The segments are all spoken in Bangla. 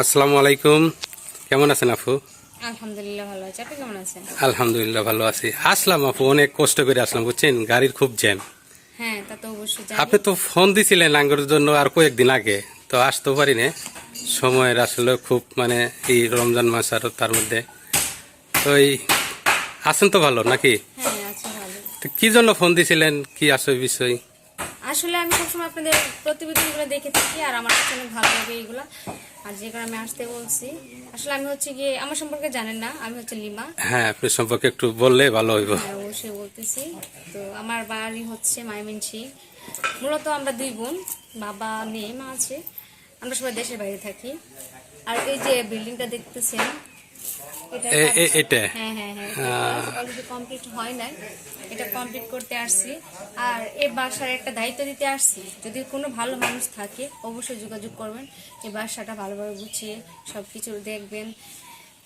আসসালামু আলাইকুম। কেমন আছেন আপু? আলহামদুলিল্লাহ ভালো আছি। আপনি কেমন আছেন? আলহামদুলিল্লাহ ভালো আছি। আসলাম আপু, অনেক কষ্ট করে আসলাম, বুঝছেন, গাড়ির খুব জ্যাম। হ্যাঁ, তা তো অবশ্যই আপনি জানি। তো ফোন দিছিলেন আঙ্গুরের জন্য আর কয়েকদিন আগে, তো আসতে পারি না। সময়ের আসলে খুব এই রমজান মাস আর তার মধ্যে তো আছেন তো ভালো নাকি? হ্যাঁ, আছি ভালো। তো কি জন্য ফোন দিছিলেন, কি আসলে বিষয়? আসলে আমি সবসময় আপনাদের প্রতিবেদনগুলো দেখে থাকি আর আমার কাছে অনেক ভালো লাগে এইগুলা। আর যে কারণে আমি আসতে বলছি। আসলে আমি হচ্ছে গিয়ে আমার সম্পর্কে জানেন না, আমি হচ্ছে লিমা। হ্যাঁ, আপনি সম্পর্কে একটু বললে ভালো হইব। হ্যাঁ, অবশ্যই বলতেছি। তো আমার বাড়ি হচ্ছে ময়মনসিংহ। মূলত আমরা দুই বোন, বাবা নেই, মা আছে। আমরা সবাই দেশের বাইরে থাকি। আর এই যে বিল্ডিংটা দেখতেছেন, এটা হ্যাঁ হ্যাঁ হ্যাঁ, অলরেডি কমপ্লিট হয় নাই। এটা কমপ্লিট করতে আসছি। আর এই বাসার একটা দায়িত্ব দিতে আসছি। যদি কোনো ভালো মানুষ থাকে অবশ্যই যোগাযোগ করবেন। এই বাসাটা ভালোভাবে গুছিয়ে সবকিছু দেখবেন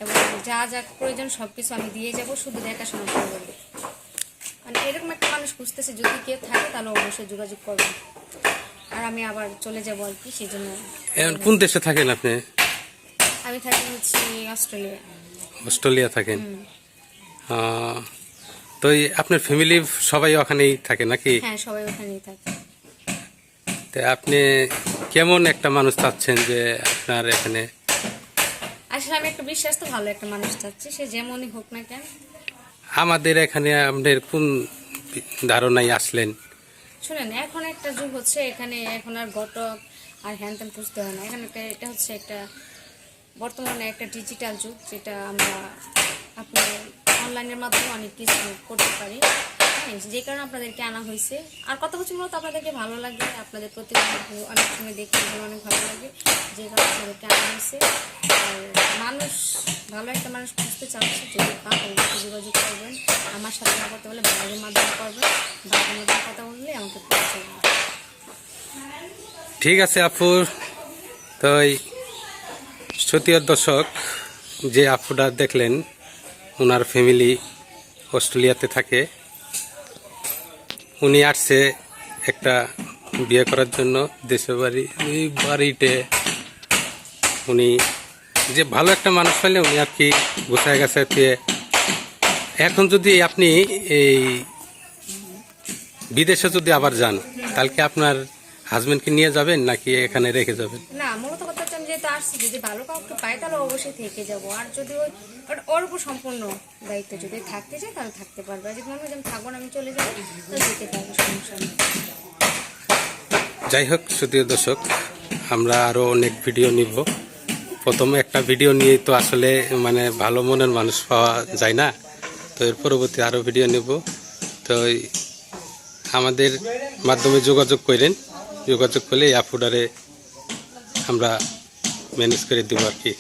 এবং যা যা প্রয়োজন সবকিছু আমি দিয়ে যাব, শুধু দেখাশোনা করবেন। এরকম একটা মানুষ খুঁজতেছে, যদি কেউ থাকে তাহলে অবশ্যই যোগাযোগ করবেন। আর আমি আবার চলে যাব আর কি, সেই জন্য। এখন কোন দেশে থাকেন আপনি? আমি থাকি হচ্ছে অস্ট্রেলিয়া। অস্ট্রেলিয়া থাকেন? তো আপনার ফ্যামিলি সবাই ওখানেই থাকে নাকি? হ্যাঁ, সবাই ওখানেই থাকে। তো আপনি কেমন একটা মানুষ চাচ্ছেন যে আপনার এখানে? আসলে আমি একটা বিশ্বাস তো ভালো একটা মানুষ চাচ্ছি, সে যেমনই হোক না কেন। আমাদের এখানে আপনার কোন ধারণায় আসলেন? শুনেন, এখন একটা যুগ হচ্ছে, এখানে এখন আর ঘটক আর হ্যান ত্যান খুঁজতে হয় না। এখানে এটা হচ্ছে একটা বর্তমানে একটা ডিজিটাল যুগ, যেটা আমরা আপনার অনলাইনের মাধ্যমে অনেক কিছু করতে পারি। হ্যাঁ, যে কারণে আপনাদেরকে আনা হয়েছে। আর কত কিছু মূলত আপনাদেরকে ভালো লাগে, আপনাদের প্রতিদিন অনেক সময় দেখতে অনেক ভালো লাগে, যে কারণে আপনাদেরকে আনা হয়েছে। আর মানুষ, ভালো একটা মানুষ খুঁজতে চাচ্ছে, যদি পান অবশ্যই যোগাযোগ করবেন। আমার সাথে না করতে বলে বাইরের মাধ্যমে করবেন। বাইরের মাধ্যমে কথা বললে আমাকে পৌঁছে দেবেন। ঠিক আছে আপু। তো সতীয় দর্শক, যে আপুটা দেখলেন, ওনার ফ্যামিলি অস্ট্রেলিয়াতে থাকে। উনি আসছে একটা বিয়ে করার জন্য দেশের বাড়ি, ওই বাড়িতে উনি যে ভালো একটা মানুষ পাইলে উনি আর কি গোছায় গেছে। এখন যদি আপনি এই বিদেশে যদি আবার যান, তাহলে কি আপনার হাজবেন্ডকে নিয়ে যাবেন নাকি এখানে রেখে যাবেন? না, মূলত কথা হচ্ছে আমি যেহেতু আসছি, যদি ভালো কাউকে পাই তাহলে অবশ্যই থেকে যাবো। আর যদি ওর উপর সম্পূর্ণ দায়িত্ব, যদি থাকতে চাই তাহলে থাকতে পারবে। আর যদি মনে হয় যে আমি থাকবো না, আমি চলে যাবো, তাহলে যেতে পারবো, সমস্যা নেই। যাই হোক সুপ্রিয় দর্শক, আমরা আরও অনেক ভিডিও নিব। প্রথমে একটা ভিডিও নিয়ে তো আসলে ভালো মনের মানুষ পাওয়া যায় না। তো এর পরবর্তী আরও ভিডিও নেব। তো আমাদের মাধ্যমে যোগাযোগ করেন, যোগাযোগ করলে এই আপুডারে আমরা ম্যানেজ করে দেবো আর কি।